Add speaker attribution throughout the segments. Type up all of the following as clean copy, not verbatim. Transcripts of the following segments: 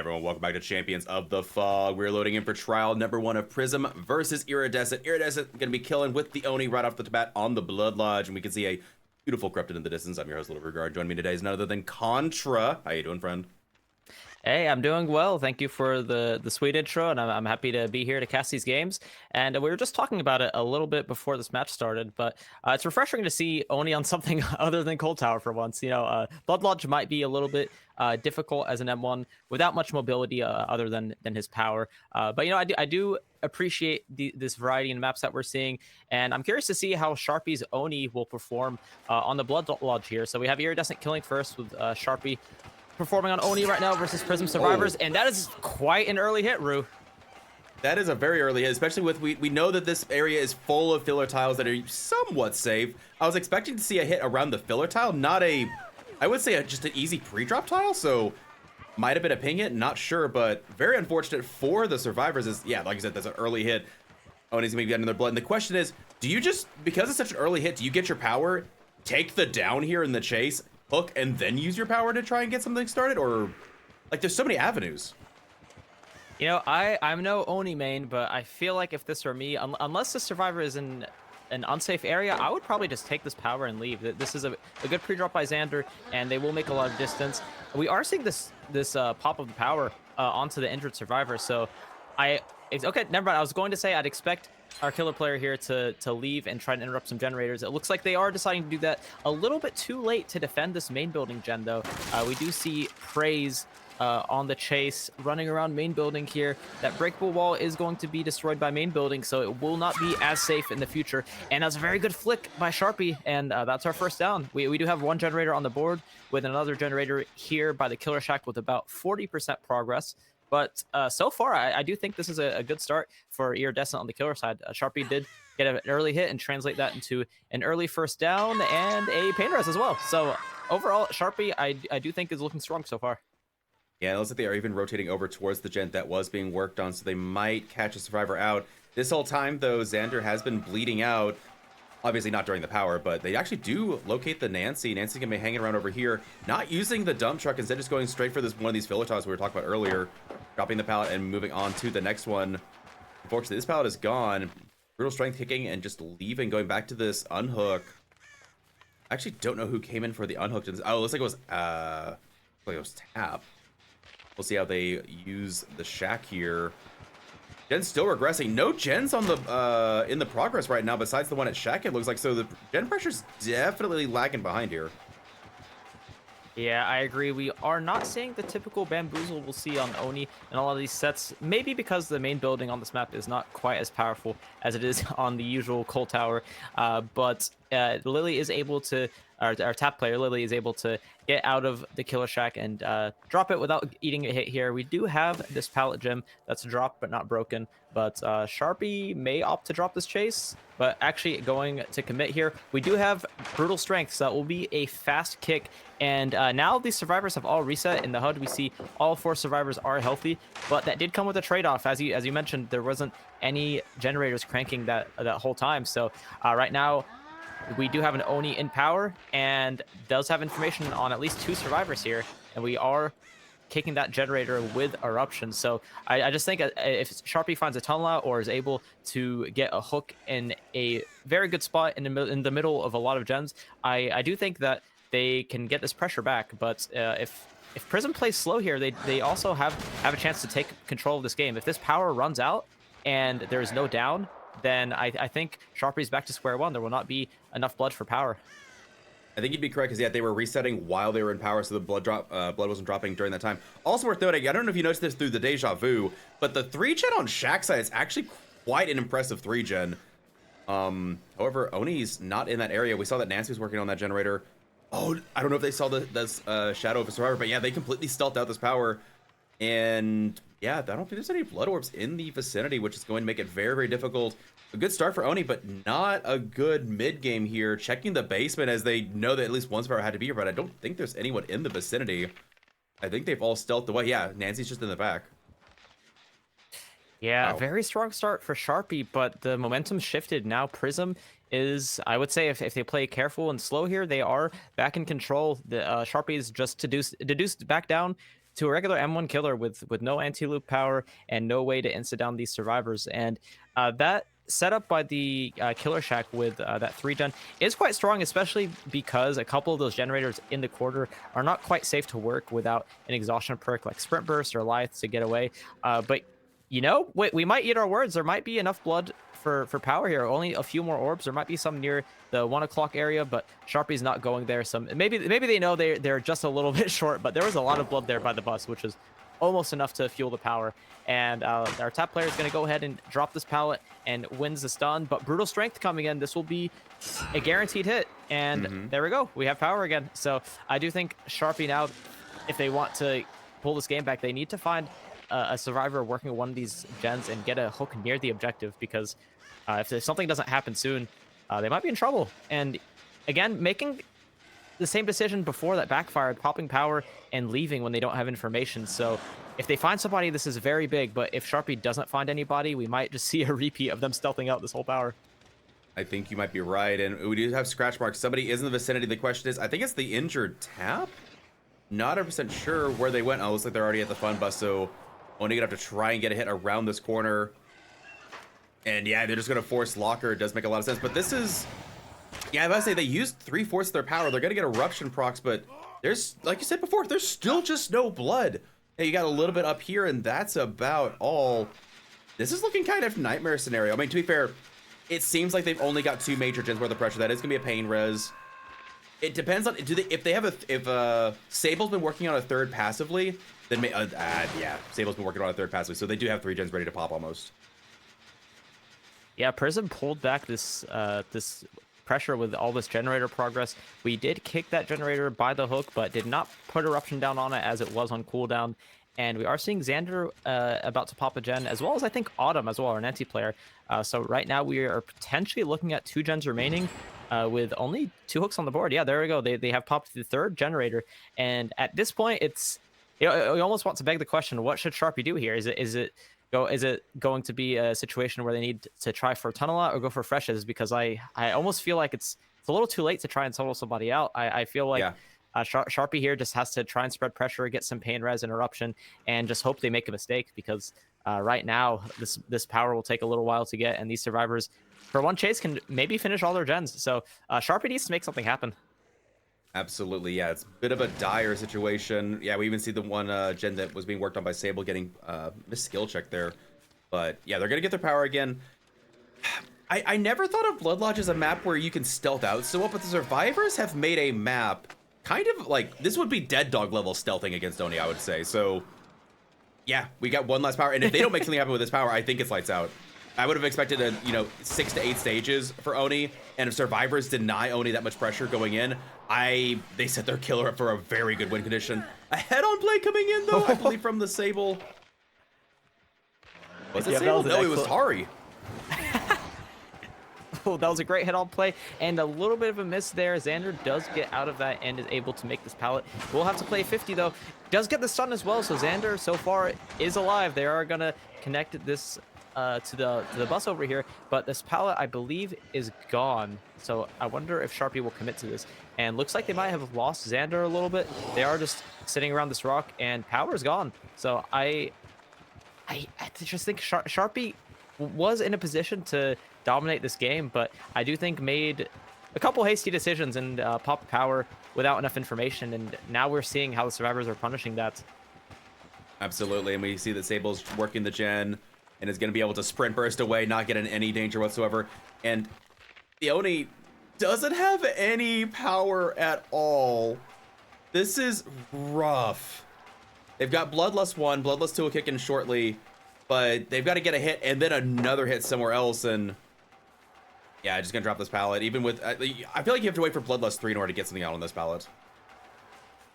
Speaker 1: Everyone, welcome back to Champions of the Fog. We're loading in for trial number 1 of Prism versus Iridescent. Iridescent gonna be killing with the Oni right off the bat on the Blood Lodge, and we can see a beautiful Corrupted in the distance. I'm your host, Little Regard. Joining me today is none other than Contra. How you doing, friend?
Speaker 2: Hey, I'm doing well. Thank you for the sweet intro, and I'm happy to be here to cast these games. And we were just talking about it a little bit before this match started, but it's refreshing to see Oni on something other than Cold Tower for once. Blood Lodge might be a little bit difficult as an M1 without much mobility other than his power. But I do appreciate this variety in maps that we're seeing, and I'm curious to see how Sharpie's Oni will perform on the Blood Lodge here. So we have Iridescent killing first with Sharpie performing on Oni right now versus Prism Survivors, and that is quite an early hit, Rue.
Speaker 1: That is a very early hit, especially with we know that this area is full of filler tiles that are somewhat safe. I was expecting to see a hit around the filler tile, not a, I would say just an easy pre-drop tile, so might have been a ping hit, not sure, but very unfortunate for the Survivors is, yeah, like I said, that's an early hit. Oni's gonna be getting their blood, and the question is, do you just, because it's such an early hit, do you get your power, take the down here in the chase, hook, and then use your power to try and get something started? Or like there's so many avenues.
Speaker 2: I'm no Oni main, but I feel like if this were me, unless the Survivor is in an unsafe area, I would probably just take this power and leave. This is a good pre-drop by Xander, and they will make a lot of distance. We are seeing this pop of the power onto the injured Survivor, so it's okay, never mind. I was going to say I'd expect our killer player here to leave and try to interrupt some generators. It looks like they are deciding to do that a little bit too late to defend this main building gen, though. We do see Praise on the chase, running around main building here. That breakable wall is going to be destroyed by main building, so it will not be as safe in the future. And that's a very good flick by Sharpie, and that's our first down. We do have one generator on the board with another generator here by the killer shack with about 40% progress. But so far, I do think this is a good start for Iridescent on the killer side. Sharpie did get an early hit and translate that into an early first down and a pain res as well. So overall, Sharpie, I do think is looking strong so far.
Speaker 1: Yeah, it looks like they are even rotating over towards the gent that was being worked on, so they might catch a Survivor out. This whole time, though, Xander has been bleeding out. Obviously not during the power, but they actually do locate the Nancy. Nancy's gonna be hanging around over here, not using the dump truck, instead just going straight for this one of these filler tiles we were talking about earlier, dropping the pallet and moving on to the next one. Unfortunately, this pallet is gone. Brutal strength kicking and just leaving, going back to this unhook. I actually don't know who came in for the unhooked. Oh, it looks like it was Tap. We'll see how they use the shack here. Gen's still regressing. No gens on the in the progress right now besides the one at shack, it looks like. So the gen pressure's definitely lagging behind here.
Speaker 2: Yeah, I agree. We are not seeing the typical bamboozle we'll see on Oni in a lot of these sets. Maybe because the main building on this map is not quite as powerful as it is on the usual Cold Tower. But Lily is able to, our tap player Lily is able to get out of the killer shack and drop it without eating a hit here. We do have this pallet gem that's dropped but not broken. But Sharpie may opt to drop this chase, but actually going to commit here. We do have brutal strength, so that will be a fast kick. And now these survivors have all reset in the HUD. We see all 4 survivors are healthy, but that did come with a trade-off. As you mentioned, there wasn't any generators cranking that whole time. So right now, we do have an Oni in power and does have information on at least 2 survivors here, and we are kicking that generator with eruption. So I just think if Sharpie finds a tunnel out or is able to get a hook in a very good spot in the middle of a lot of gens, I do think that they can get this pressure back. But if Prism plays slow here, they also have a chance to take control of this game. If this power runs out and there is no down, then I think Sharpie's back to square one. There will not be enough blood for power.
Speaker 1: I think you'd be correct, because yeah, they were resetting while they were in power, so the blood wasn't dropping during that time. Also worth noting, I don't know if you noticed this through the deja vu, but the 3-gen on shack side is actually quite an impressive 3-gen. However, Oni's not in that area. We saw that Nancy was working on that generator. Oh, I don't know if they saw the shadow of a survivor, but yeah, they completely stealthed out this power. And yeah, I don't think there's any blood orbs in the vicinity, which is going to make it very, very difficult. A good start for Oni, but not a good mid game here. Checking the basement as they know that at least one survivor had to be here, but I don't think there's anyone in the vicinity. I think they've all stealthed away. Yeah, Nancy's just in the back.
Speaker 2: Yeah,
Speaker 1: Wow.
Speaker 2: very strong start for Sharpie, but the momentum shifted. Now Prism is, I would say, if they play careful and slow here, they are back in control. The Sharpie is just deduced back down to a regular M1 killer with no anti-loop power and no way to insta down these survivors. And that setup by the Killer Shack with that 3-gen is quite strong, especially because a couple of those generators in the quarter are not quite safe to work without an exhaustion perk like Sprint Burst or Lithe to get away. But you know, we might eat our words. There might be enough blood for power here. Only a few more orbs. There might be some near the 1 o'clock area, but Sharpie's not going there. Some maybe they know they're just a little bit short, but there was a lot of blood there by the bus, which is almost enough to fuel the power. And our top player is going to go ahead and drop this pallet and wins the stun. But Brutal Strength coming in. This will be a guaranteed hit. And there we go. We have power again. So I do think Sharpie now, if they want to pull this game back, they need to find a survivor working with one of these gens and get a hook near the objective, because if something doesn't happen soon, they might be in trouble. And again, making the same decision before that backfired, popping power and leaving when they don't have information. So if they find somebody, this is very big. But if Sharpie doesn't find anybody, we might just see a repeat of them stealthing out this whole power.
Speaker 1: I think you might be right. And we do have scratch marks. Somebody is in the vicinity. The question is, I think it's the injured Tap. Not 100% sure where they went. Oh, it looks like they're already at the fun bus. So only gonna have to try and get a hit around this corner. And yeah, they're just gonna force Locker. It does make a lot of sense. But this is, yeah, I was about to say they used 3/4 of their power. They're gonna get eruption procs, but there's, like you said before, there's still just no blood. Hey, you got a little bit up here, and that's about all. This is looking kind of nightmare scenario. I mean, to be fair, it seems like they've only got 2 major gens worth of pressure. That is gonna be a pain res. It depends on, do they, if they have a, if Sable's been working on a third passively, then yeah, Sable's been working on a third passively, so they do have 3 gens ready to pop almost.
Speaker 2: Yeah, Prism pulled back this this pressure with all this generator progress. We did kick that generator by the hook, but did not put eruption down on it as it was on cooldown. And we are seeing Xander about to pop a gen, as well as I think Autumn as well, an anti-player. So right now we are potentially looking at 2 gens remaining with only 2 hooks on the board. Yeah, there we go. They have popped the 3rd generator. And at this point, it's, you know, you almost want to beg the question, what should Sharpie do here? Is it going to be a situation where they need to try for tunnel out or go for freshes? Because I almost feel like it's a little too late to try and solo somebody out. I feel like Sharpie here just has to try and spread pressure, get some pain res and eruption, and just hope they make a mistake, because right now this power will take a little while to get, and these survivors for one chase can maybe finish all their gens. So Sharpie needs to make something happen.
Speaker 1: Absolutely, yeah, it's a bit of a dire situation. Yeah, we even see the one gen that was being worked on by Sable getting missed skill check there. But yeah, they're gonna get their power again. I never thought of Blood Lodge as a map where you can stealth out so well, but the survivors have made a map kind of like, this would be Dead Dog level stealthing against Oni, I would say. So yeah, we got one last power, and if they don't make something happen with this power, I think it's lights out. I would have expected a, you know, 6 to 8 stages for Oni, and if survivors deny Oni that much pressure going in, they set their killer up for a very good win condition. A head-on play coming in though, I believe from the Sable. Was it Sable? No, it was Hari.
Speaker 2: Oh, that was a great head-on play, and a little bit of a miss there. Xander does get out of that and is able to make this pallet. We'll have to play 50 though. Does get the stun as well, so Xander so far is alive. They are gonna connect this to the bus over here, but this pallet I believe is gone. So I wonder if Sharpie will commit to this. And looks like they might have lost Xander a little bit. They are just sitting around this rock, and power is gone. So I just think Sharpie was in a position to dominate this game, but I do think made a couple hasty decisions and popped power without enough information. And now we're seeing how the survivors are punishing that.
Speaker 1: Absolutely, and we see that Sable's working the gen and is going to be able to sprint burst away, not get in any danger whatsoever. And the Oni doesn't have any power at all. This is rough. They've got Bloodlust 1, Bloodlust 2 will kick in shortly, but they've got to get a hit and then another hit somewhere else. And yeah, just going to drop this pallet. Even with, I feel like you have to wait for Bloodlust 3 in order to get something out on this pallet.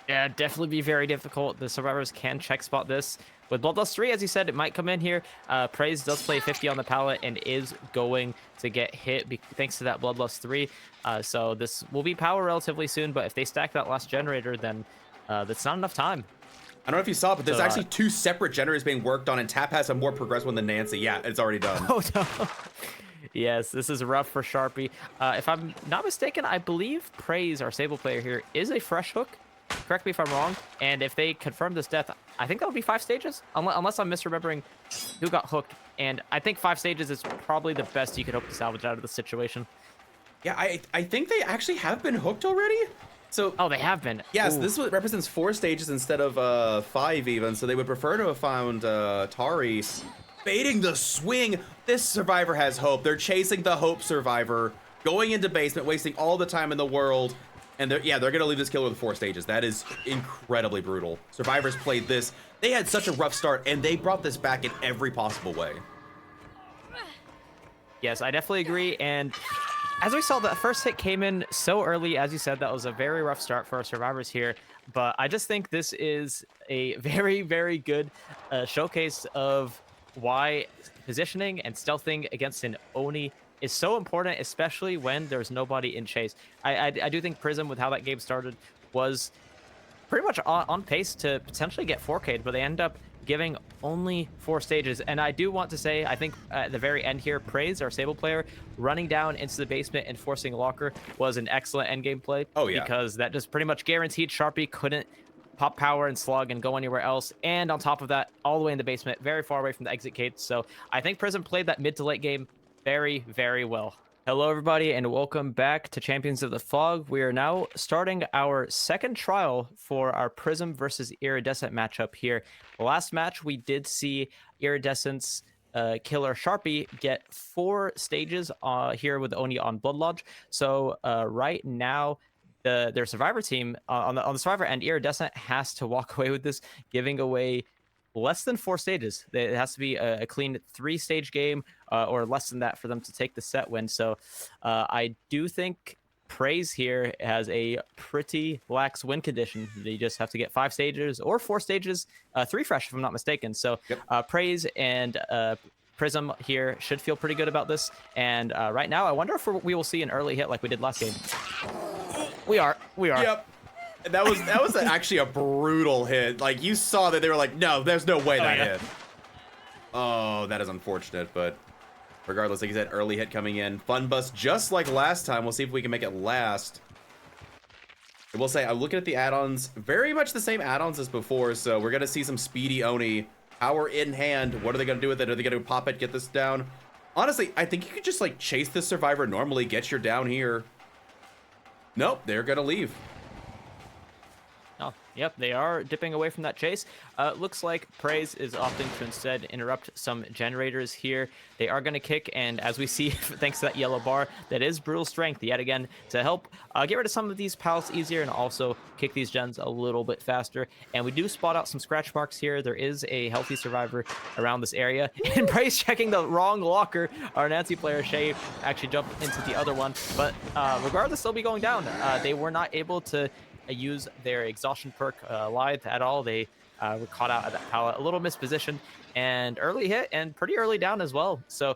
Speaker 2: Yeah, definitely be very difficult. The survivors can check spot this. With Bloodlust 3, as you said, it might come in here. Praise does play 50 on the pallet and is going to get hit thanks to that Bloodlust 3. So this will be power relatively soon, but if they stack that last generator, then that's not enough time.
Speaker 1: I don't know if you saw, but there's actually 2 separate generators being worked on, and Tap has a more progressed one than Nancy. Yeah, it's already done.
Speaker 2: Oh, no. Yes, this is rough for Sharpie. If I'm not mistaken, I believe Praise, our Sable player here, is a fresh hook. correct me if I'm wrong, and if they confirm this death, I think that would be 5 stages, unless I'm misremembering who got hooked. And I think 5 stages is probably the best you could hope to salvage out of the situation.
Speaker 1: Yeah, I think they actually have been hooked already. So
Speaker 2: Oh, they have been.
Speaker 1: yes,
Speaker 2: Ooh.
Speaker 1: this represents 4 stages instead of 5 even. So they would prefer to have found Tari baiting the swing. This survivor has hope. They're chasing the hope survivor, going into basement, wasting all the time in the world. And they're gonna leave this killer with 4 stages. That is incredibly brutal. Survivors played this. They had such a rough start, and they brought this back in every possible way.
Speaker 2: Yes, I definitely agree. And as we saw, that first hit came in so early. As you said, that was a very rough start for our survivors here. But I just think this is a very, very good showcase of why positioning and stealthing against an Oni is so important, especially when there's nobody in chase. I do think Prism, with how that game started, was pretty much on pace to potentially get 4K'd, but they end up giving only 4 stages. And I do want to say, I think at the very end here, Praise, our Sable player, running down into the basement and forcing Locker was an excellent endgame play.
Speaker 1: Oh, yeah.
Speaker 2: Because that just pretty much guaranteed Sharpie couldn't pop power and slug and go anywhere else. And on top of that, all the way in the basement, very far away from the exit gate. So I think Prism played that mid to late game very, very well. Hello, everybody, and welcome back to Champions of the Fog. We are now starting our second trial for our Prism versus Iridescent matchup here. Last match, we did see Iridescent's killer Sharpie get 4 stages here with Oni on Blood Lodge. So right now, their Survivor team on the Survivor end, Iridescent has to walk away with this, giving away less than 4 stages. It has to be a clean 3-stage game or less than that for them to take the set win. So I do think Praise here has a pretty lax win condition. They just have to get 5 stages or 4 stages, 3 fresh if I'm not mistaken. So
Speaker 1: Yep.
Speaker 2: Praise and Prism here should feel pretty good about this. And right now, I wonder if we will see an early hit like we did last game. We are.
Speaker 1: Yep. That was actually a brutal hit. Like, you saw that they were like, no, there's no way that hit. Oh, that is unfortunate, but regardless, like you said, early hit coming in. Fun bust just like last time. We'll see if we can make it last. I will say, I'm looking at the add-ons, very much the same add-ons as before, so we're gonna see some speedy Oni. Power in hand. What are they gonna do with it? Are they gonna pop it, get this down? Honestly, I think you could just like chase this survivor normally, get your down here. Nope, they're gonna leave.
Speaker 2: Oh, yep, they are dipping away from that chase. Looks like Praise is opting to instead interrupt some generators here. They are going to kick, and as we see, thanks to that yellow bar, that is Brutal Strength yet again to help get rid of some of these pallets easier and also kick these gens a little bit faster. And we do spot out some scratch marks here. There is a healthy survivor around this area. And Praise checking the wrong locker. Our Nancy player, Shay, actually jumped into the other one. But regardless, they'll be going down. They were not able to use their exhaustion perk live at all. They were caught out at that pallet, a little mispositioned, and early hit and pretty early down as well. So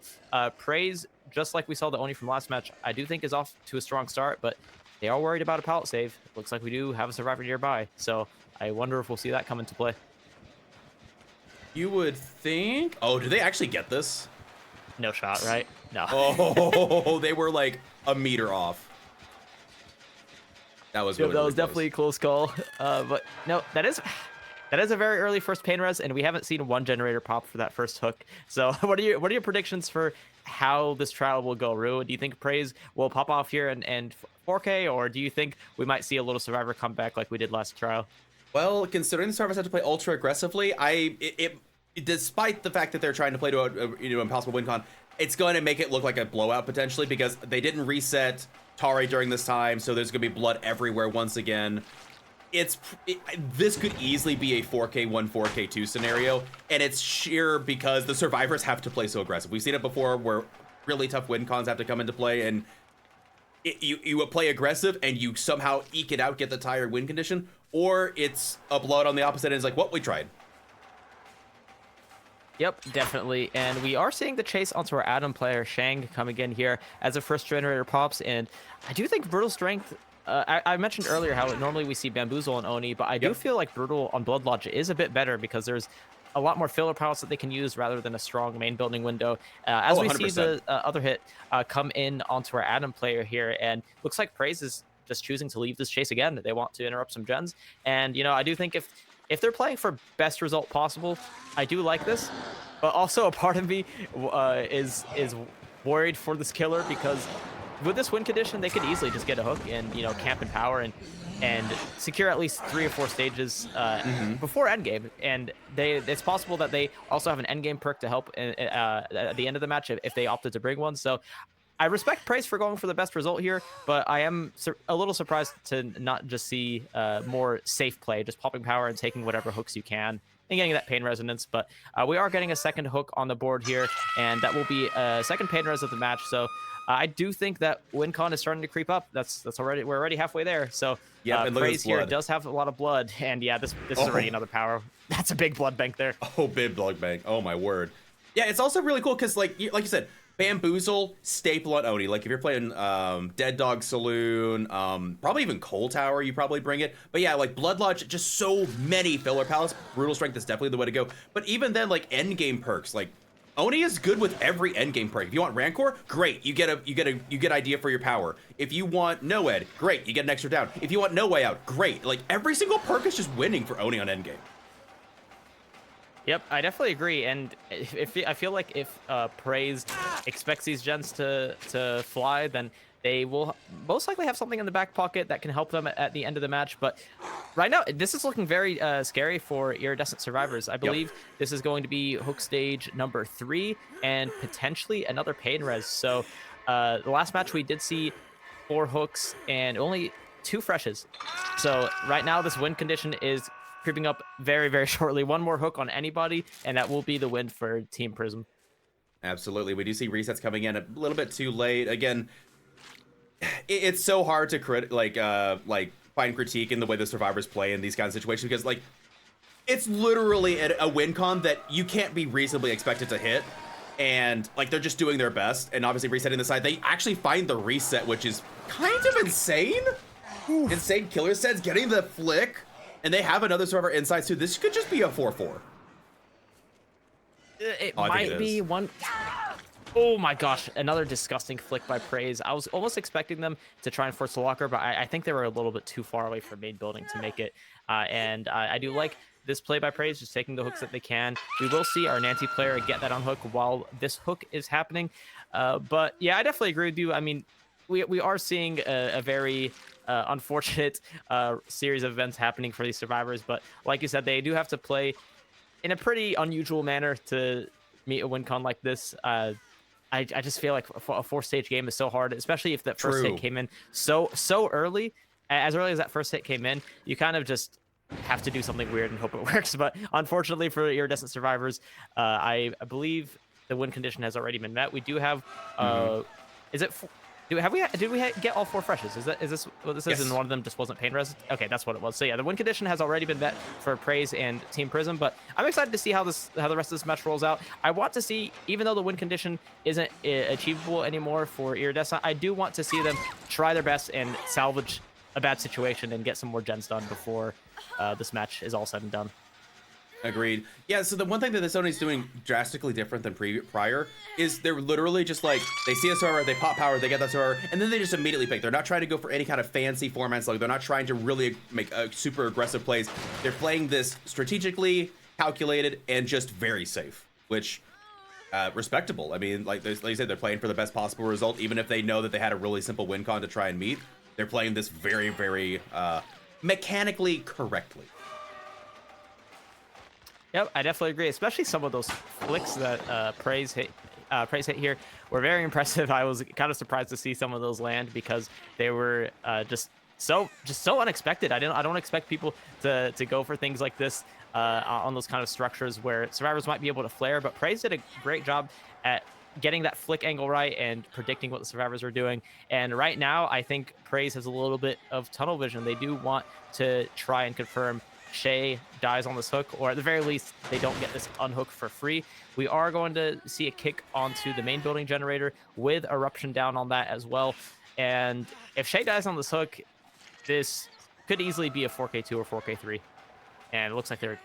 Speaker 2: Praise, just like we saw the Oni from last match, I do think is off to a strong start, but they are worried about a pallet save. Looks like we do have a survivor nearby, so I wonder if we'll see that come into play.
Speaker 1: You would think. Oh, do they actually get this?
Speaker 2: No shot, right? No.
Speaker 1: Oh, they were like a meter off. That was really,
Speaker 2: that was
Speaker 1: really
Speaker 2: definitely a close call. But no, that is a very early first pain res, and we haven't seen one generator pop for that first hook. So what are your predictions for how this trial will go, Rue? Do you think Praise will pop off here and 4K, or do you think we might see a little survivor comeback like we did last trial?
Speaker 1: Well, considering the survivors have to play ultra aggressively, despite the fact that they're trying to play to a impossible win con, it's going to make it look like a blowout potentially because they didn't reset Tari during this time, so there's going to be blood everywhere once again. This could easily be a 4K1, 4K2 scenario, and it's sheer because the survivors have to play so aggressive. We've seen it before where really tough win cons have to come into play, and you play aggressive and you somehow eke it out, get the tired win condition, or it's a blowout on the opposite end. It's like, what, we tried.
Speaker 2: Yep, definitely. And we are seeing the chase onto our Adam player, Shang, come again here as a first generator pops. And I do think Brutal Strength, I mentioned earlier how normally we see Bamboozle and Oni, but I do feel like Brutal on Blood Lodge is a bit better because there's a lot more filler pallets that they can use rather than a strong main building window. We see the other hit come in onto our Adam player here, and looks like Praise is just choosing to leave this chase again. They want to interrupt some gens, and I do think if they're playing for best result possible, I do like this. But also a part of me is worried for this killer, because with this win condition, they could easily just get a hook and camp in power and secure at least 3 or 4 stages before endgame. And it's possible that they also have an endgame perk to help at the end of the match if they opted to bring one. So I respect Praise for going for the best result here, but I am a little surprised to not just see more safe play, just popping power and taking whatever hooks you can and getting that pain resonance. But we are getting a second hook on the board here, and that will be a second pain res of the match. So I do think that win con is starting to creep up. We're already halfway there. So Praise here does have a lot of blood, and yeah, this is already another power. That's a big blood bank there.
Speaker 1: Oh, big blood bank. Oh my word. Yeah, it's also really cool because like you said, Bamboozle, staple on Oni. Like if you're playing Dead Dog Saloon, probably even Coal Tower, you probably bring it. But yeah, like Blood Lodge, just so many filler palettes. Brutal Strength is definitely the way to go. But even then, like endgame perks, like Oni is good with every endgame perk. If you want Rancor, great, you get idea for your power. If you want Noed, great, you get an extra down. If you want No Way Out, great. Like every single perk is just winning for Oni on endgame.
Speaker 2: Yep, I definitely agree, and I feel like if Praise expects these gens to fly, then they will most likely have something in the back pocket that can help them at the end of the match. But right now, this is looking very scary for Iridescent Survivors. I believe this is going to be hook stage number 3 and potentially another pain res. So the last match we did see 4 hooks and only 2 freshes. So right now, this win condition is creeping up very, very shortly. One more hook on anybody, and that will be the win for Team Prism.
Speaker 1: Absolutely. We do see resets coming in a little bit too late. Again, it's so hard to find critique in the way the survivors play in these kinds of situations, because like it's literally a win con that you can't be reasonably expected to hit, and like they're just doing their best and obviously resetting the side. They actually find the reset, which is kind of insane. Insane killer sets, getting the flick. And they have another survivor inside too. This could just be a 4-4.
Speaker 2: It might be one. Oh my gosh, another disgusting flick by Praise. I was almost expecting them to try and force the locker, but I think they were a little bit too far away from main building to make it. And I do like this play by Praise, just taking the hooks that they can. We will see our Nancy player get that on hook while this hook is happening. But yeah, I definitely agree with you. I mean, we are seeing a very unfortunate series of events happening for these survivors, but like you said, they do have to play in a pretty unusual manner to meet a win con like this. I just feel like a 4-stage game is so hard, especially if that first hit came in so early. As early as that first hit came in, you kind of just have to do something weird and hope it works. But unfortunately for Iridescent Survivors, I believe the win condition has already been met. We do have is it did we get all 4 freshes? Is this what this is? And one of them just wasn't pain res? Okay, that's what it was. So yeah, the win condition has already been met for Praise and Team Prism, but I'm excited to see how the rest of this match rolls out. I want to see, even though the win condition isn't achievable anymore for Iridescent, I do want to see them try their best and salvage a bad situation and get some more gens done before this match is all said and done.
Speaker 1: Agreed. Yeah, so the one thing that this Sony's doing drastically different than prior is they're literally just like, they see a server, they pop power, they get that server, and then they just immediately pick. They're not trying to go for any kind of fancy formats. Like, they're not trying to really make super aggressive plays. They're playing this strategically, calculated, and just very safe, which respectable. I mean, like you said, they're playing for the best possible result, even if they know that they had a really simple win con to try and meet. They're playing this very, very mechanically correctly.
Speaker 2: Yep, I definitely agree. Especially some of those flicks that Praise hit here were very impressive. I was kind of surprised to see some of those land because they were just so unexpected. I don't expect people to go for things like this on those kind of structures where survivors might be able to flare. But Praise did a great job at getting that flick angle right and predicting what the survivors are doing. And right now, I think Praise has a little bit of tunnel vision. They do want to try and confirm Shay dies on this hook, or at the very least, they don't get this unhook for free. We are going to see a kick onto the main building generator with Eruption down on that as well. And if Shay dies on this hook, this could easily be a 4K2 or 4K3. And it looks like they're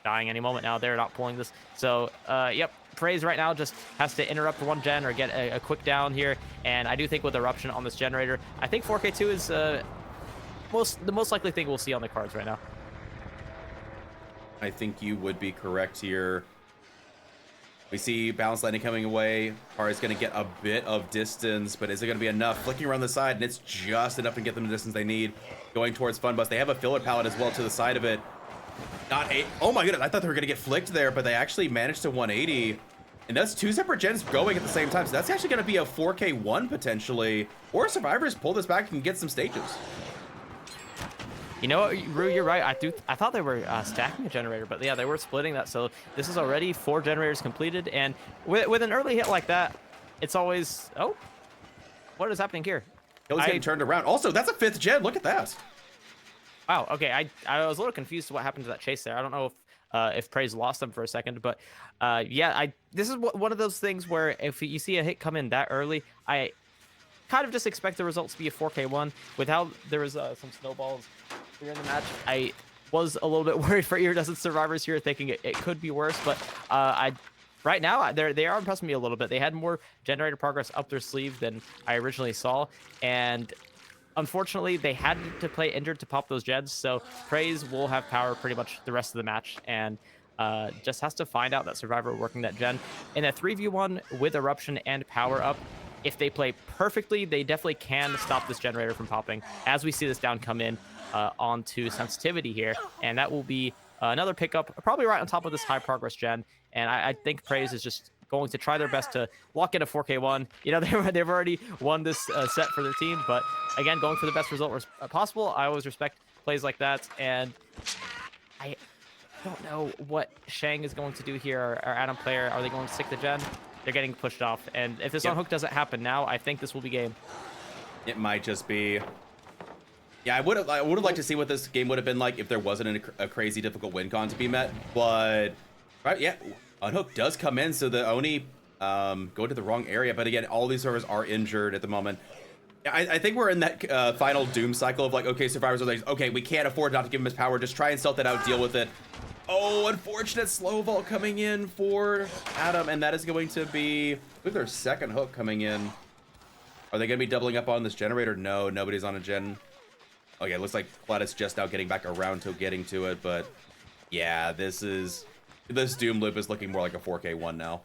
Speaker 2: dying any moment now. They're not pulling this. So, yep, Praise right now just has to interrupt one gen or get a quick down here. And I do think with Eruption on this generator, I think 4K2 is the most likely thing we'll see on the cards right now.
Speaker 1: I think you would be correct here. We see Balance Lightning coming away. Tari's going to get a bit of distance, but is it going to be enough? Flicking around the side, and it's just enough to get them the distance they need. Going towards Fun Bus. They have a filler pallet as well to the side of it. Not eight. Oh my goodness, I thought they were going to get flicked there, but they actually managed to 180. And that's two separate gens going at the same time. So that's actually going to be a 4K1 potentially. Or Survivors pull this back and get some stages.
Speaker 2: You know what, Rue, you're right. I thought they were stacking a generator, but yeah, they were splitting that. So this is already 4 generators completed, and with an early hit like that, it's always what is happening here?
Speaker 1: He's getting turned around. Also, that's a 5th gen. Look at that.
Speaker 2: Wow. Okay, I was a little confused to what happened to that chase there. I don't know if Praise lost them for a second, but yeah, this is one of those things where if you see a hit come in that early, I kind of just expect the results to be a 4K1. With how there was some snowballs here in the match, I was a little bit worried for Iridescent Survivors here, thinking it could be worse, but right now they are impressing me a little bit. They had more generator progress up their sleeve than I originally saw, and unfortunately they had to play injured to pop those gens, so Praise will have power pretty much the rest of the match, and just has to find out that Survivor working that gen. In a 3v1 with Eruption and power up, if they play perfectly, they definitely can stop this generator from popping, as we see this down come in onto sensitivity here, and that will be another pickup, probably right on top of this high progress gen. And I think Praise is just going to try their best to lock in a 4K1. You know, they've already won this set for their team, but again, going for the best result possible. I always respect plays like that, and I don't know what Shang is going to do here, or Adam player. Are they going to stick the gen? They're getting pushed off, and if this unhook doesn't happen now, I think this will be game.
Speaker 1: It might just be. Yeah, I would have liked to see what this game would have been like if there wasn't a crazy difficult win con to be met, but right, yeah, unhook does come in, so the Oni go to the wrong area. But again, all these servers are injured at the moment. I think we're in that final doom cycle of like, okay, Survivors are like, okay, we can't afford not to give him his power. Just try and stealth it out, deal with it. Oh, unfortunate slow vault coming in for Adam, and that is going to be with their second hook coming in. Are they going to be doubling up on this generator? No, nobody's on a gen. Okay, looks like Platis just now getting back around to getting to it, but yeah, this Doom loop is looking more like a 4K1 now.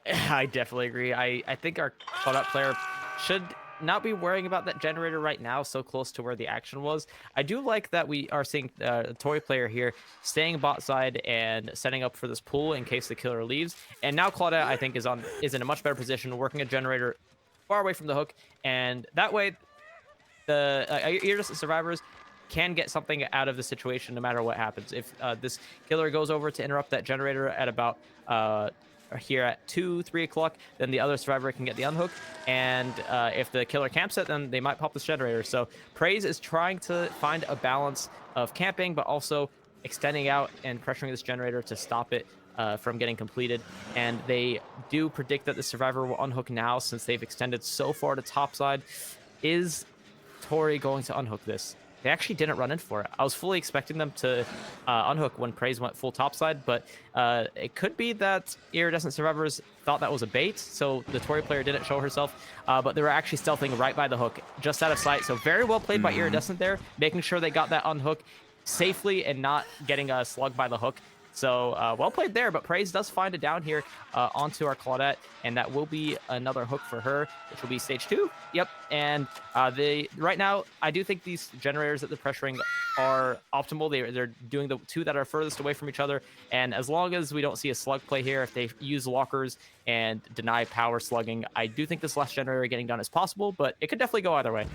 Speaker 2: I definitely agree. I think our caught-up player should not be worrying about that generator right now, so close to where the action was. I do like that we are seeing the Tory player here staying bot side and setting up for this pool in case the killer leaves. And now Claudette, I think, is in a much better position, working a generator far away from the hook, and that way the Iridescent Survivors can get something out of the situation no matter what happens. If this killer goes over to interrupt that generator at about here at 2-3 o'clock, then the other survivor can get the unhook, and if the killer camps it, then they might pop this generator. So Praise is trying to find a balance of camping but also extending out and pressuring this generator to stop it from getting completed, and they do predict that the survivor will unhook now since they've extended so far to topside. Is Tori going to unhook this? They actually didn't run in for it. I was fully expecting them to unhook when Praise went full topside, but it could be that Iridescent Survivors thought that was a bait, so the Tori player didn't show herself, but they were actually stealthing right by the hook, just out of sight. So very well played by Iridescent there, making sure they got that unhook safely and not getting slugged by the hook. So well played there, but Praise does find it down here onto our Claudette, and that will be another hook for her, which will be stage 2. Yep, and right now, I do think these generators that they're pressuring are optimal. They're doing the 2 that are furthest away from each other, and as long as we don't see a slug play here, if they use lockers and deny power slugging, I do think this last generator getting done is possible, but it could definitely go either way.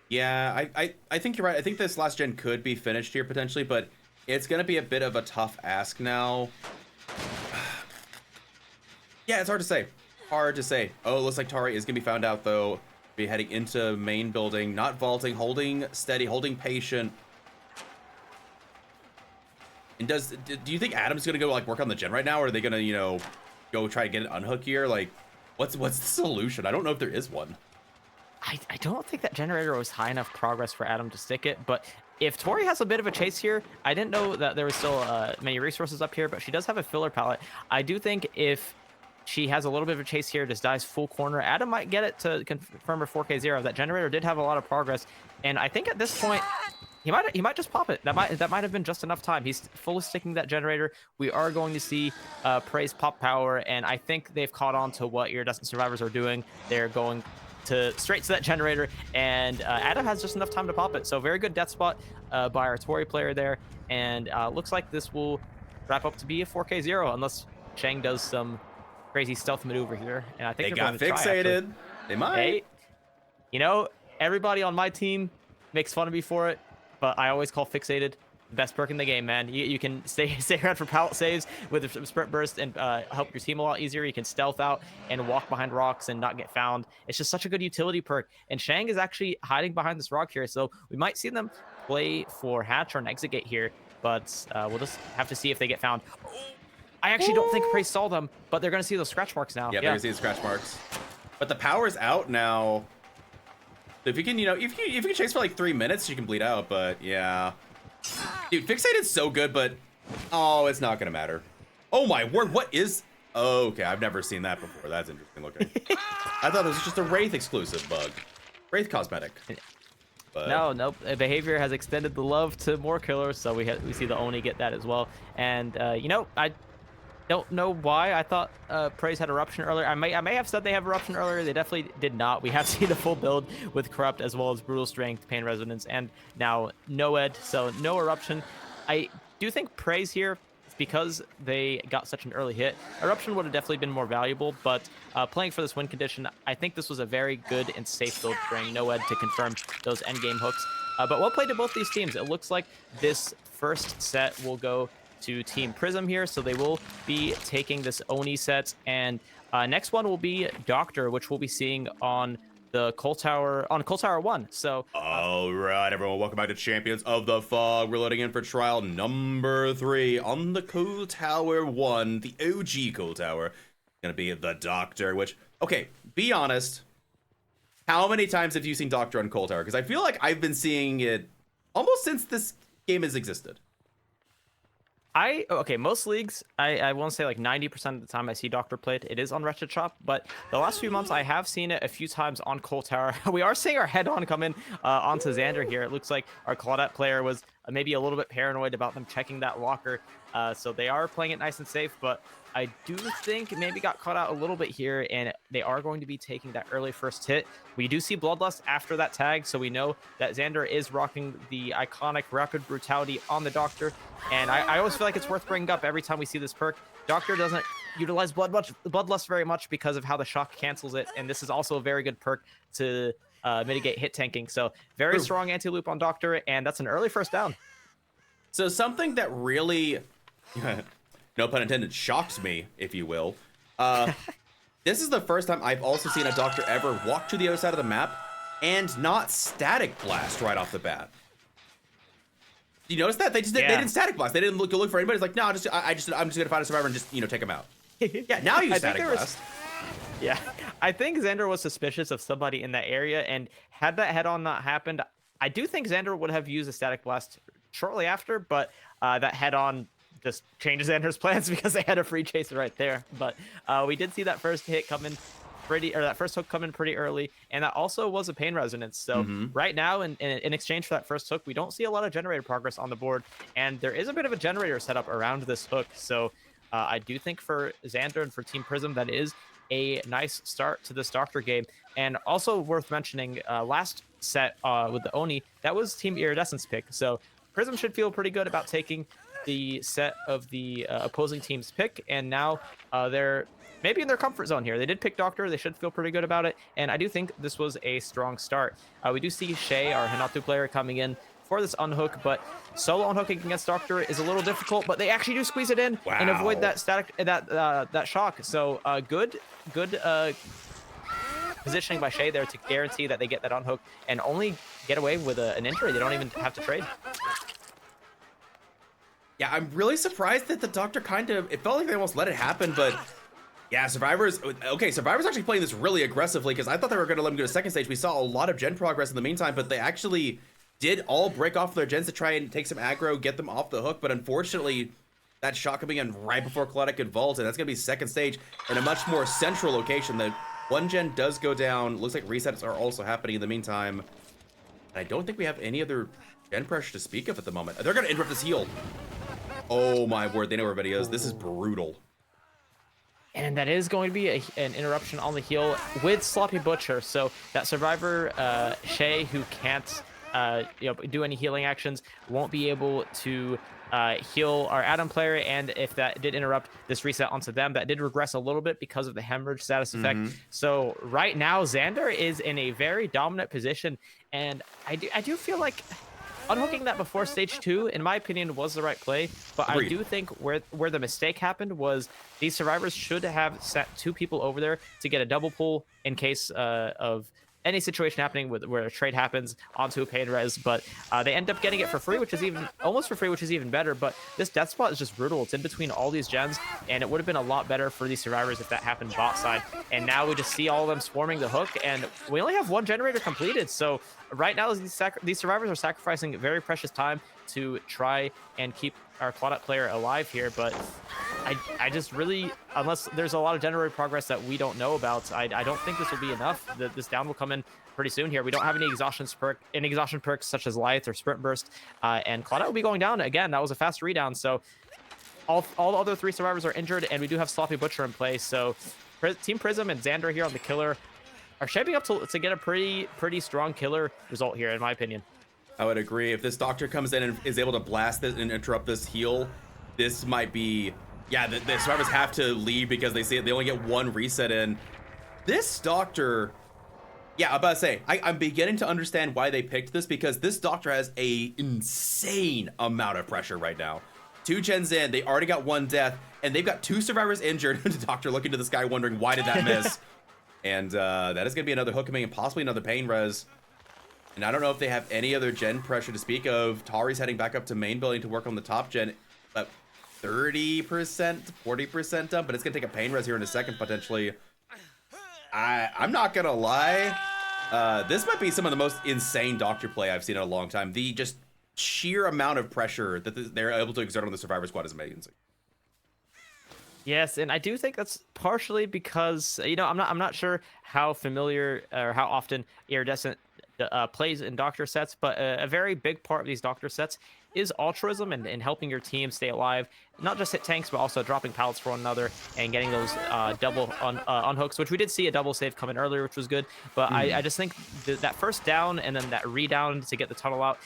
Speaker 1: Yeah, I think you're right. I think this last gen could be finished here potentially, but it's going to be a bit of a tough ask now. Yeah, it's hard to say. Hard to say. Oh, it looks like Tari is going to be found out, though. Be heading into main building, not vaulting, holding steady, holding patient. And do you think Adam's going to go, like, work on the gen right now? Or are they going to, you know, go try to get an unhook here? Like, what's the solution? I don't know if there is one.
Speaker 2: I don't think that generator was high enough progress for Adam to stick it, but if Tori has a bit of a chase here, I didn't know that there was still many resources up here, but she does have a filler palette. I do think if She has a little bit of a chase here, just dives full corner. Adam might get it to confirm her 4K0. That generator did have a lot of progress, and I think at this point, he might just pop it. That might have been just enough time. He's fully sticking that generator. We are going to see Praise pop power, and I think they've caught on to what Iridescent survivors are doing. They're going straight to that generator, and Adam has just enough time to pop it. So very good death spot by our Tori player there, and looks like this will wrap up to be a 4K0 unless Shang does some crazy stealth maneuver here, and I think
Speaker 1: They
Speaker 2: they're
Speaker 1: got
Speaker 2: going to
Speaker 1: fixated.
Speaker 2: Try,
Speaker 1: they might.
Speaker 2: hey, you know, everybody on my team makes fun of me for it, but I always call fixated the best perk in the game, man. You can stay around for pallet saves with a sprint burst and help your team a lot easier. You can stealth out and walk behind rocks and not get found. It's just such a good utility perk, and Shang is actually hiding behind this rock here, so we might see them play for hatch or an exit gate here, but we'll just have to see if they get found. I actually don't think Praise saw them, but they're going to see those scratch marks now.
Speaker 1: Yeah, they're going to see the scratch marks. But the power's out now. If you can, you know, if you can chase for like 3 minutes, you can bleed out, but yeah. Dude, Fixated's so good, but oh, it's not going to matter. Oh my word, what is... Oh, okay, I've never seen that before. That's interesting looking. I thought it was just a Wraith exclusive bug. Wraith cosmetic. But...
Speaker 2: No, behavior has extended the love to more killers, so we see the Oni get that as well. And, you know, I don't know why. I thought Praise had Eruption earlier. I may have said they have Eruption earlier. They definitely did not. We have seen a full build with Corrupt as well as Brutal Strength, Pain Resonance, and now no Ed, so no Eruption. I do think Praise here, because they got such an early hit, Eruption would have definitely been more valuable, but playing for this win condition, I think this was a very good and safe build bring no Ed to confirm those endgame hooks. But well played to both these teams. It looks like this first set will go to Team Prism here, so they will be taking this Oni set, and next one will be Doctor, which we'll be seeing on the Coal Tower, on Coal Tower 1. So
Speaker 1: all right, everyone, welcome back to Champions of the Fog. We're loading in for trial number 3 on the Coal Tower 1, the OG Coal Tower. Gonna be the Doctor, which, okay, be honest, how many times have you seen Doctor on Coal Tower? Because I feel like I've been seeing it almost since this game has existed.
Speaker 2: Okay, most leagues, I want to say like 90% of the time I see Doctor played, it is on Wretched Shop, but the last few months I have seen it a few times on Coal Tower. We are seeing our head-on come in onto Xander here. It looks like our Claudette player was maybe a little bit paranoid about them checking that locker, so they are playing it nice and safe, but I do think maybe got caught out a little bit here, and they are going to be taking that early first hit. We do see Bloodlust after that tag, so we know that Xander is rocking the iconic Rapid Brutality on the Doctor, and I always feel like it's worth bringing up every time we see this perk. Doctor doesn't utilize Bloodlust very much because of how the shock cancels it, and this is also a very good perk to mitigate hit tanking. So very strong anti-loop on Doctor, and that's an early first down.
Speaker 1: So something that really... no pun intended, shocks me, if you will. This is the first time I've also seen a Doctor ever walk to the other side of the map and not static blast right off the bat. You notice that? They didn't static blast. They didn't look for anybody. It's like, no, I'm just gonna find a survivor and just, you know, take him out. Yeah, now you static blast.
Speaker 2: Yeah, I think Xander was suspicious of somebody in that area, and had that head-on not happened, I do think Xander would have used a static blast shortly after, but that head-on just changes Xander's plans because they had a free chase right there. But we did see that first hit come in that first hook come in pretty early, and that also was a pain resonance. So right now, in exchange for that first hook, we don't see a lot of generator progress on the board, and there is a bit of a generator setup around this hook. So I do think for Xander and for Team Prism, that is a nice start to this Doctor game. And also worth mentioning, last set with the Oni, that was Team Iridescent's pick. So Prism should feel pretty good about taking the set of the opposing team's pick, and now they're maybe in their comfort zone here. They did pick Doctor. They should feel pretty good about it, and I do think this was a strong start. We do see Shay, our Hinatu player, coming in for this unhook, but solo unhooking against Doctor is a little difficult, but they actually do squeeze it in and avoid that static that shock. So good positioning by Shay there to guarantee that they get that unhook and only get away with an injury. They don't even have to trade.
Speaker 1: Yeah, I'm really surprised that the Doctor it felt like they almost let it happen, but yeah, Survivor's actually playing this really aggressively, because I thought they were going to let him go to second stage. We saw a lot of gen progress in the meantime, but they actually did all break off their gens to try and take some aggro, get them off the hook, but unfortunately, that shot coming in right before Coletta could vault, and that's going to be second stage in a much more central location. The one gen does go down. Looks like resets are also happening in the meantime. And I don't think we have any other gen pressure to speak of at the moment. They're going to interrupt this heal. Oh my word, they know where everybody is. This is brutal.
Speaker 2: And that is going to be an interruption on the heal with Sloppy Butcher. So that survivor, Shay, who can't do any healing actions, won't be able to heal our Adam player. And if that did interrupt this reset onto them, that did regress a little bit because of the hemorrhage status effect. So right now, Xander is in a very dominant position. And I do feel like unhooking that before stage 2, in my opinion, was the right play. But
Speaker 1: Agreed.
Speaker 2: I do think where the mistake happened was these survivors should have set 2 people over there to get a double pull in case of any situation happening where a trade happens onto a pain res. But they end up getting it for free, which is almost for free, which is even better. But this death spot is just brutal. It's in between all these gens, and it would have been a lot better for these survivors if that happened bot side. And now we just see all of them swarming the hook, and we only have 1 generator completed. So right now, these survivors are sacrificing very precious time to try and keep our Claudette player alive here. But I just really, unless there's a lot of generator progress that we don't know about, I don't think this will be enough. This down will come in pretty soon here. We don't have any exhaustion perks such as Lithe or Sprint Burst, and Claudette will be going down again. That was a fast redown. So all the other 3 survivors are injured, and we do have Sloppy Butcher in play. So Team Prism and Xander here on the killer are shaping up to get a pretty strong killer result here, in my opinion.
Speaker 1: I would agree. If this doctor comes in and is able to blast this and interrupt this heal, this might be... Yeah, the survivors have to leave because they only get 1 reset in. This doctor... Yeah, I'm about to say, I'm beginning to understand why they picked this, because this doctor has a insane amount of pressure right now. 2 gens in, they already got 1 death, and they've got 2 survivors injured. The doctor looking to the sky wondering, why did that miss? And that is going to be another hook coming and possibly another pain res. And I don't know if they have any other gen pressure to speak of. Tari's heading back up to main building to work on the top gen. But 30%, 40% done, but it's going to take a pain res here in a second, potentially. I'm not going to lie. This might be some of the most insane doctor play I've seen in a long time. The just sheer amount of pressure that they're able to exert on the survivor squad is amazing.
Speaker 2: Yes, and I do think that's partially because, I'm not sure how familiar or how often Iridescent plays in doctor sets, but a very big part of these doctor sets is altruism and helping your team stay alive, not just hit tanks, but also dropping pallets for one another and getting those double unhooks, which we did see a double save come in earlier, which was good. But I just think that first down and then that redown to get the tunnel out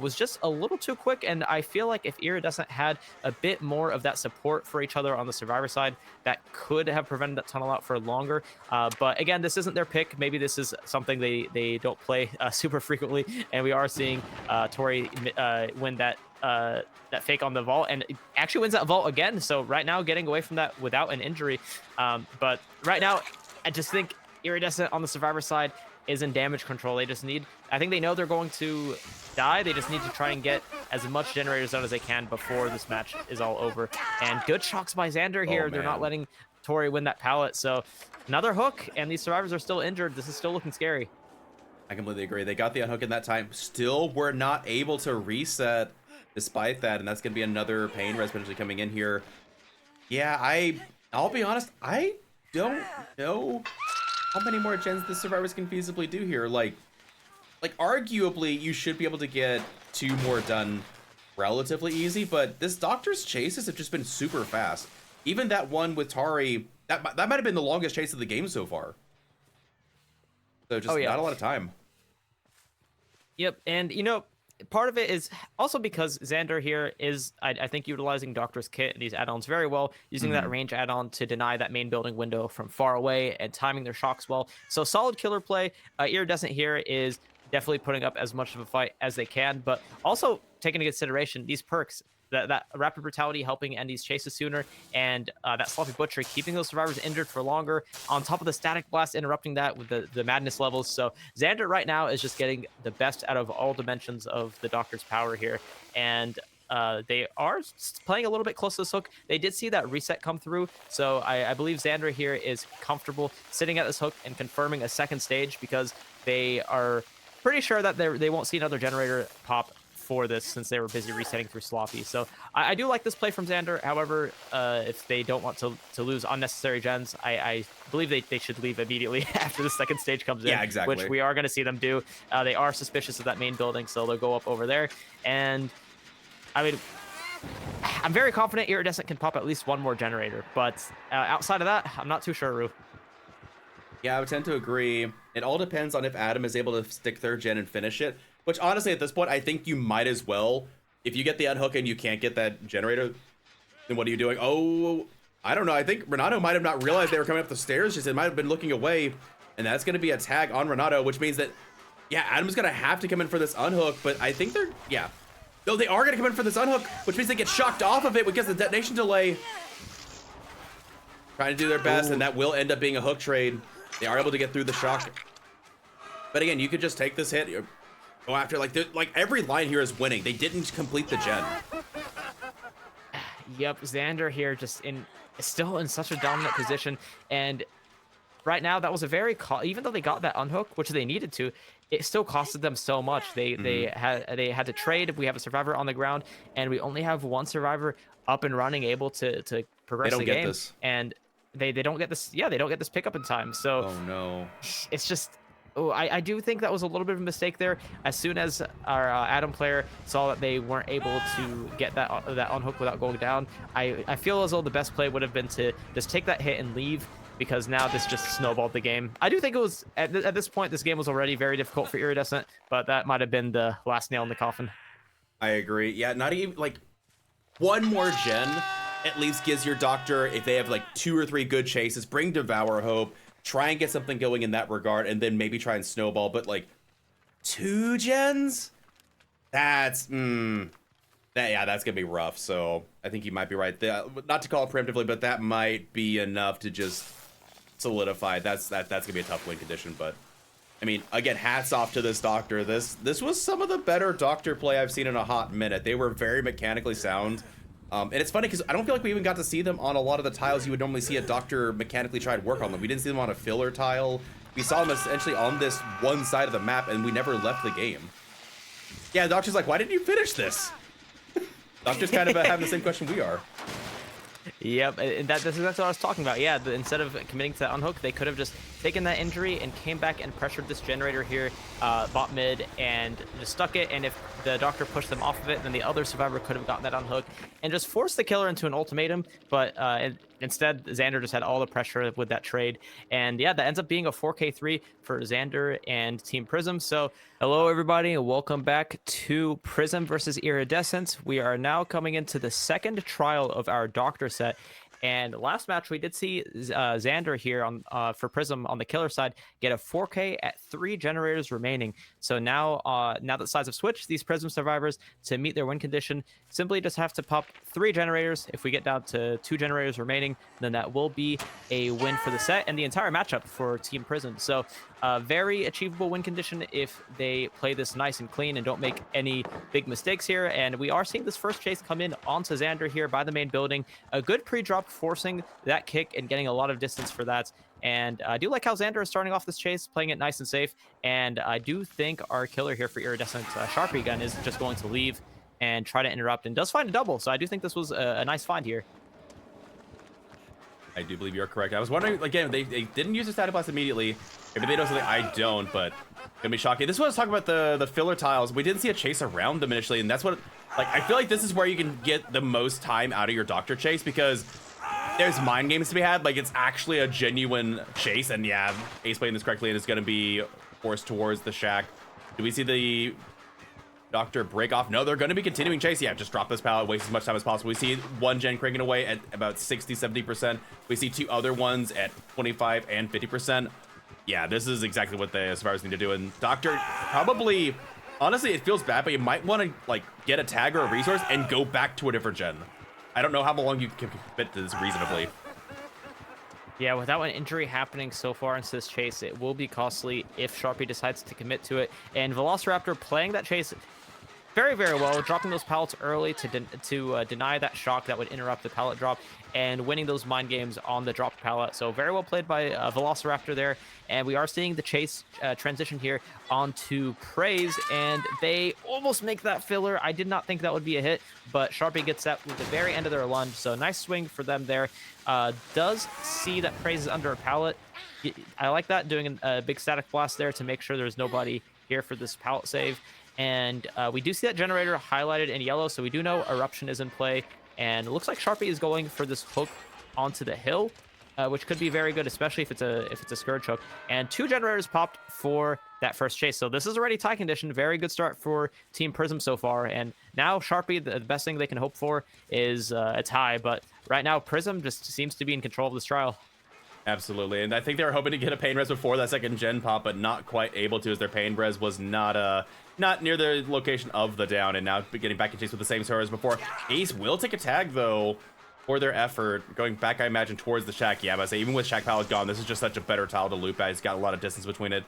Speaker 2: was just a little too quick. And I feel like if Iridescent had a bit more of that support for each other on the survivor side, that could have prevented that tunnel out for longer. But again, this isn't their pick. Maybe this is something they don't play super frequently. And we are seeing Tori win that fake on the vault, and actually wins that vault again. So right now, getting away from that without an injury. But right now, I just think Iridescent on the survivor side is in damage control. They just need, I think they know they're going to die. They just need to try and get as much generators done as they can before this match is all over. And good shocks by Xander here. They're not letting Tori win that pallet. So another hook, and these survivors are still injured. This is still looking scary.
Speaker 1: I completely agree. They got the unhook in that time. Still were not able to reset despite that, and that's going to be another pain res potentially coming in here. Yeah, I'll be honest, I don't know how many more gens the survivors can feasibly do here. Like arguably, you should be able to get 2 more done relatively easy, but this doctor's chases have just been super fast. Even that one with Tari, that might have been the longest chase of the game so far. So just not a lot of time.
Speaker 2: Yep, and part of it is also because Xander here is, I think, utilizing Doctor's Kit and these add-ons very well, using that range add-on to deny that main building window from far away and timing their shocks well. So solid killer play. Iridescent here is definitely putting up as much of a fight as they can, but also taking into consideration these perks, that rapid brutality helping end these chases sooner, and that sloppy butcher keeping those survivors injured for longer, on top of the static blast interrupting that with the madness levels. So Xander right now is just getting the best out of all dimensions of the doctor's power here, and they are playing a little bit close to this hook. They did see that reset come through, so I believe Xander here is comfortable sitting at this hook and confirming a second stage, because they are pretty sure that they won't see another generator pop for this since they were busy resetting through Sloppy. So I do like this play from Xander. However, if they don't want to lose unnecessary gens, I believe they should leave immediately after the second stage comes in.
Speaker 1: Yeah, exactly.
Speaker 2: Which we are going to see them do. They are suspicious of that main building, so they'll go up over there. And I mean, I'm very confident Iridescent can pop at least one more generator, but outside of that, I'm not too sure, Rue.
Speaker 1: Yeah, I would tend to agree. It all depends on if Adam is able to stick third gen and finish it, which honestly at this point, I think you might as well. If you get the unhook and you can't get that generator, then what are you doing? Oh, I don't know. I think Renato might have not realized they were coming up the stairs. Just it might have been looking away, and that's going to be a tag on Renato, which means that, yeah, Adam's going to have to come in for this unhook, but I think they're, yeah. No, they are going to come in for this unhook, which means they get shocked off of it because of the detonation delay. Trying to do their best, and that will end up being a hook trade. They are able to get through the shock. But again, you could just take this hit, go after, like every line here is winning. They didn't complete the gen.
Speaker 2: Yep, Xander here still in such a dominant position, and right now that was a very even though they got that unhook, which they needed to, it still costed them so much. They had to trade. We have a survivor on the ground, and we only have one survivor up and running, able to progress the game.
Speaker 1: This.
Speaker 2: And they don't get this. Yeah, they don't get this pickup in time. So
Speaker 1: oh no,
Speaker 2: it's just. Oh, I do think that was a little bit of a mistake there. As soon as our Adam player saw that they weren't able to get that unhook without going down, I feel as though the best play would have been to just take that hit and leave, because now this just snowballed the game. I do think it was, at this point, this game was already very difficult for Iridescent, but that might have been the last nail in the coffin.
Speaker 1: I agree. Yeah, not even, like, one more gen at least gives your doctor, if they have, like, 2 or 3 good chases, bring Devour Hope, try and get something going in that regard, and then maybe try and snowball. But, like, 2 gens? That's, yeah, that's going to be rough. So I think you might be right. Not to call it preemptively, but that might be enough to just solidify. That's going to be a tough win condition. But, I mean, again, hats off to this doctor. This was some of the better doctor play I've seen in a hot minute. They were very mechanically sound. And it's funny because I don't feel like we even got to see them on a lot of the tiles you would normally see a doctor mechanically try to work on them. We didn't see them on a filler tile. We saw them essentially on this one side of the map, and we never left the game. Yeah, the doctor's like, why didn't you finish this? Doctor's kind of having the same question we are.
Speaker 2: Yep, and that's what I was talking about. Yeah, instead of committing to that unhook, they could have just taken that injury and came back and pressured this generator here, bot mid, and just stuck it. And if the doctor pushed them off of it, then the other survivor could have gotten that unhook and just forced the killer into an ultimatum. But instead, Xander just had all the pressure with that trade. And yeah, that ends up being a 4K3 for Xander and Team Prism. So hello, everybody, and welcome back to Prism versus Iridescent. We are now coming into the second trial of our doctor set. And last match, we did see Xander here on for Prism on the killer side get a 4K at 3 generators remaining. So now that sides have switched, these Prism survivors, to meet their win condition, simply just have to pop 3 generators. If we get down to 2 generators remaining, then that will be a win for the set and the entire matchup for Team Prism. So very achievable win condition if they play this nice and clean and don't make any big mistakes here. And we are seeing this first chase come in onto Xander here by the main building. A good pre-drop forcing that kick and getting a lot of distance for that. And I do like how Xander is starting off this chase, playing it nice and safe. And I do think our killer here for Iridescent, Sharpie Gun, is just going to leave and try to interrupt, and does find a double. So I do think this was a nice find here.
Speaker 1: I do believe you're correct. I was wondering, again, they didn't use the static blast immediately. Maybe they know something I don't, but gonna be shocking. This is what I was talking about, the filler tiles. We didn't see a chase around them initially, and that's what, like, I feel like this is where you can get the most time out of your doctor chase, because there's mind games to be had. Like, it's actually a genuine chase, and yeah, Ace playing this correctly, and it's gonna be forced towards the shack. Do we see the doctor break off? No, they're gonna be continuing chase. Yeah, just drop this pallet, waste as much time as possible. We see one gen cranking away at about 60-70%. We see 2 other ones at 25 and 50%. Yeah, this is exactly what the survivors need to do. And Doctor, probably, honestly, it feels bad, but you might want to, like, get a tag or a resource and go back to a different gen. I don't know how long you can commit to this reasonably.
Speaker 2: Yeah, without an injury happening so far into this chase, it will be costly if Sharpie decides to commit to it. And Velociraptor playing that chase very, very well, dropping those pallets early to deny that shock that would interrupt the pallet drop, and winning those mind games on the drop pallet. So very well played by Velociraptor there, and we are seeing the chase transition here onto Praise, and they almost make that filler. I did not think that would be a hit, but Sharpie gets that with the very end of their lunge, so nice swing for them there. Does see that Praise is under a pallet. I like that, doing a big static blast there to make sure there's nobody here for this pallet save. And we do see that generator highlighted in yellow, so we do know Eruption is in play. And it looks like Sharpie is going for this hook onto the hill, which could be very good, especially if it's a Scourge hook. And 2 generators popped for that first chase. So this is already tie condition. Very good start for Team Prism so far. And now Sharpie, the best thing they can hope for is a tie. But right now, Prism just seems to be in control of this trial.
Speaker 1: Absolutely, and I think they were hoping to get a Pain Res before that second gen pop, but not quite able to, as their Pain Res was not near the location of the down, and now getting back in chase with the same star as before. Ace will take a tag, though, for their effort. Going back, I imagine, towards the Shack. Yeah, but I say, even with Shack Pallet gone, this is just such a better tile to loop at. He's got a lot of distance between it.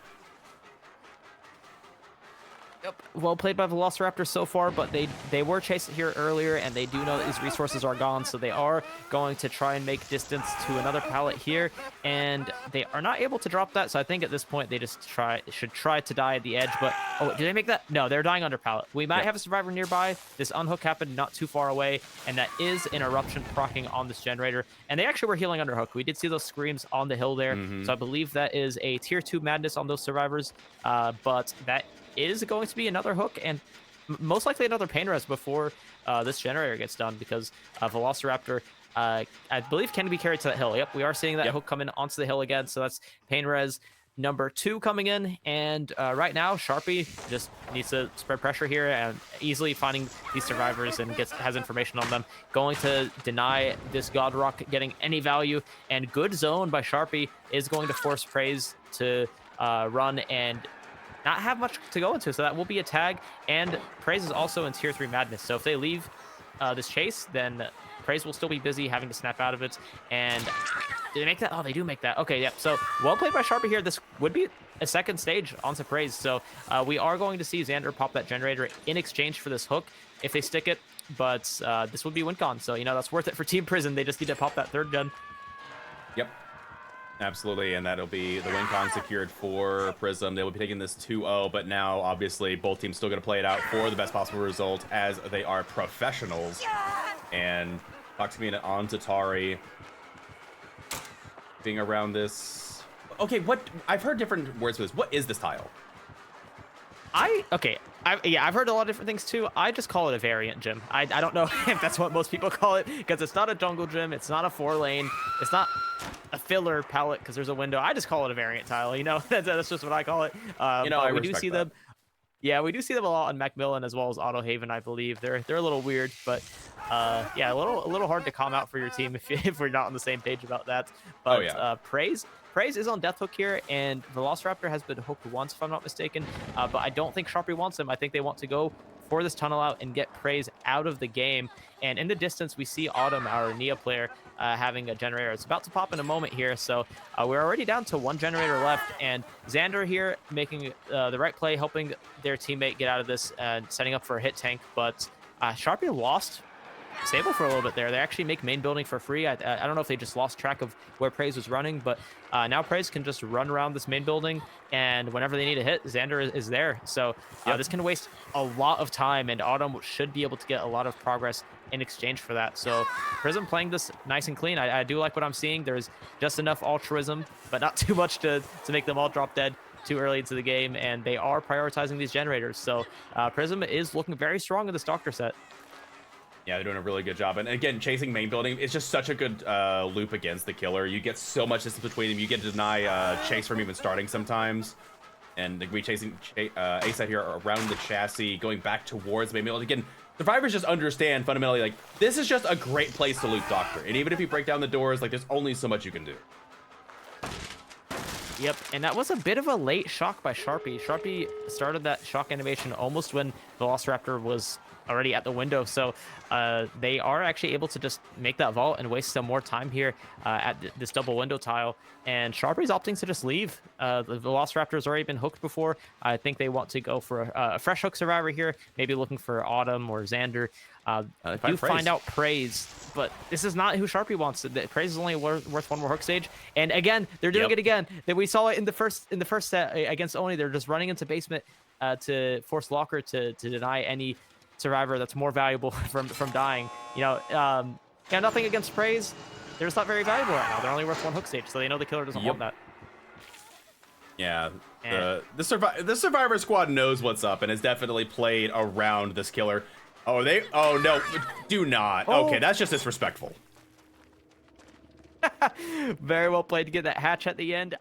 Speaker 2: Yep. Well played by Velociraptor so far, but they were chased here earlier, and they do know that these resources are gone, so they are going to try and make distance to another pallet here, and they are not able to drop that, so I think at this point they just should try to die at the edge. But oh, did they make that? No, they're dying under pallet. We might have a survivor nearby. This unhook happened not too far away, and that is an Eruption proccing on this generator, and they actually were healing under hook. We did see those screams on the hill there, so I believe that is a tier 2 madness on those survivors, but that is going to be another hook, and most likely another Pain Res before this generator gets done, because Velociraptor, I believe, can be carried to that hill. Yep, we are seeing that hook come in onto the hill again, so that's Pain Res number 2 coming in, and right now Sharpie just needs to spread pressure here and easily finding these survivors, and has information on them, going to deny this God Rock getting any value, and good zone by Sharpie is going to force Praise to run and not have much to go into, so that will be a tag. And Praise is also in tier 3 madness, so if they leave this chase, then Praise will still be busy having to snap out of it. And did they make that? Oh, they do make that. Okay, yep. So well played by Sharpie here. This would be a second stage onto Praise, so we are going to see Xander pop that generator in exchange for this hook if they stick it, but this would be win con, so that's worth it for Team Prison. They just need to pop that 3rd gen.
Speaker 1: Yep. Absolutely, and that'll be the win con secured for Prism. They will be taking this 2-0, but now, obviously, both teams still going to play it out for the best possible result, as they are professionals. And Foxmina on Tatari. Being around this... Okay, I've heard different words for this. What is this tile?
Speaker 2: I've heard a lot of different things too. I just call it a variant gym. I don't know if that's what most people call it, because it's not a jungle gym, it's not a 4-lane, it's not a filler palette because there's a window. I just call it a variant tile. That's just what I call it. We do see them. Yeah, we do see them a lot on Macmillan as well as Auto Haven, I believe. They're a little weird, but yeah, a little hard to calm out for your team if we're not on the same page about that. But Praise is on Death Hook here, and Velociraptor has been hooked once, if I'm not mistaken. But I don't think Sharpie wants him. I think they want to go for this tunnel out and get Praise out of the game. And in the distance, we see Autumn, our Nia player, having a generator. It's about to pop in a moment here, so we're already down to 1 generator left, and Xander here making the right play, helping their teammate get out of this and setting up for a hit tank. But Sharpie lost Sable for a little bit there. They actually make main building for free. I don't know if they just lost track of where Praise was running, but now Praise can just run around this main building, and whenever they need a hit, Xander is there. So this can waste a lot of time, and Autumn should be able to get a lot of progress in exchange for that. So Prism playing this nice and clean. I do like what I'm seeing. There's just enough altruism, but not too much to make them all drop dead too early into the game, and they are prioritizing these generators. So Prism is looking very strong in this Doctor set.
Speaker 1: Yeah, they're doing a really good job. And again, chasing main building, it's just such a good loop against the killer. You get so much distance between them. You get to deny chase from even starting sometimes. And like, we chasing Ace out here around the chassis, going back towards main building. Again, survivors just understand fundamentally, like, this is just a great place to loop Doctor. And even if you break down the doors, like, there's only so much you can do.
Speaker 2: Yep, and that was a bit of a late shock by Sharpie. Sharpie started that shock animation almost when Velociraptor was already at the window. So they are actually able to just make that vault and waste some more time here at this double window tile. And Sharpie's opting to just leave. The Velociraptor's already been hooked before. I think they want to go for a fresh hook survivor here, maybe looking for Autumn or Xander. Do find out Praise, but this is not who Sharpie wants. Praise is only worth one more hook stage. And again, they're doing it again. That we saw it in the first set against Oni. They're just running into basement to force Locker to deny any survivor that's more valuable from dying. Yeah, nothing against Praise. They're just not very valuable right now. They're only worth one hook stage, so they know the killer doesn't want that.
Speaker 1: Yeah, the Survivor Squad knows what's up and has definitely played around this killer. Oh, oh no, do not. Okay, that's just disrespectful.
Speaker 2: Very well played to get that hatch at the end.